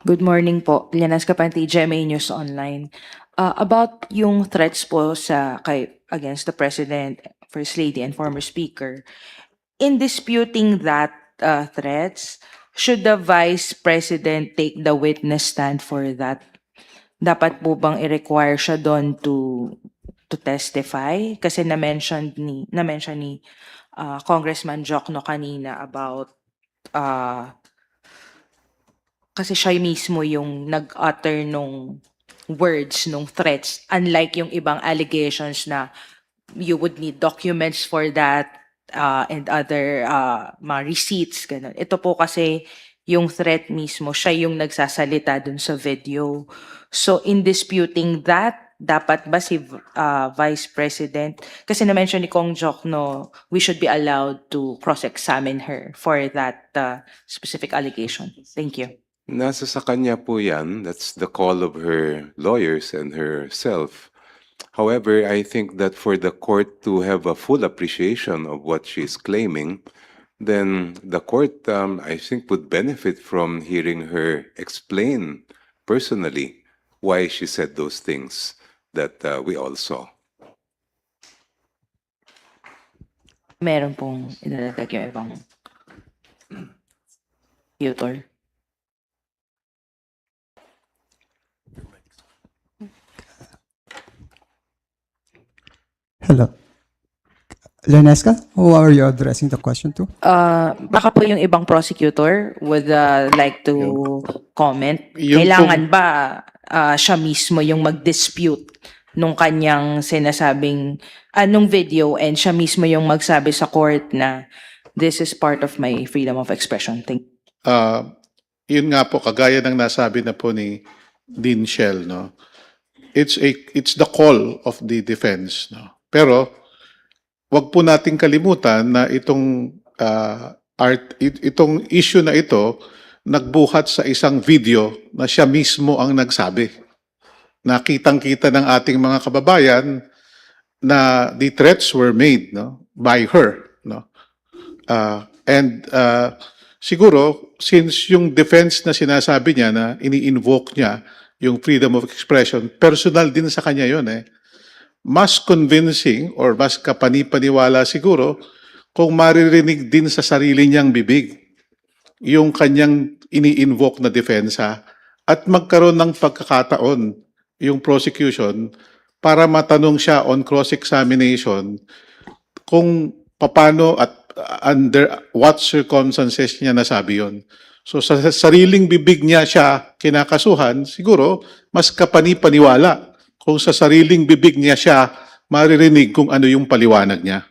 Good morning po. Lianas Kapante, GMA News Online. About yung threats po against the President, First Lady, and former Speaker, in disputing that threats, should the Vice President take the witness stand for that? Dapat po bang i-require siya doon to testify? Kasi na-mention ni Congressman Jokno kanina about kasi siya mismo yung nag-utter nung words, nung threats, unlike yung ibang allegations na you would need documents for that and other mga receipts, ganun. Ito po kasi yung threat mismo, siya yung nagsasalita dun sa video. So in disputing that, dapat ba si Vice President, kasi na-mention ni Kong Jokno, we should be allowed to cross-examine her for that specific allegation. Thank you. Nasa sa kanya po yan. That's the call of her lawyers and herself. However, I think that for the court to have a full appreciation of what she's claiming, then the court, I think, would benefit from hearing her explain personally why she said those things that we all saw. Meron pong inalagay yung ibang tutor. Hello. Lenesca, who are you addressing the question to? Baka po yung ibang prosecutor would like to comment. Yung Kailangan ba siya mismo yung mag-dispute nung kanyang sinasabing, nung video, and siya mismo yung magsabi sa court na this is part of my freedom of expression. Thank you. Yun nga po, kagaya ng nasabi na po ni Dean Shell, no? It's the call of the defense, no? Pero wag po nating kalimutan na itong issue na ito nagbuhat sa isang video na siya mismo ang nagsabi. Nakitang-kita ng ating mga kababayan na the threats were made, no, by her, no. Siguro since yung defense na sinasabi niya na ini-invoke niya yung freedom of expression, personal din sa kanya yun eh. Mas convincing or mas kapanipaniwala siguro kung maririnig din sa sarili niyang bibig yung kanyang ini-invoke na depensa at magkaroon ng pagkakataon yung prosecution para matanong siya on cross-examination kung paano at under what circumstances niya nasabi yun. So sa sariling bibig niya siya kinakasuhan, siguro mas kapanipaniwala kung sa sariling bibig niya siya maririnig kung ano yung paliwanag niya.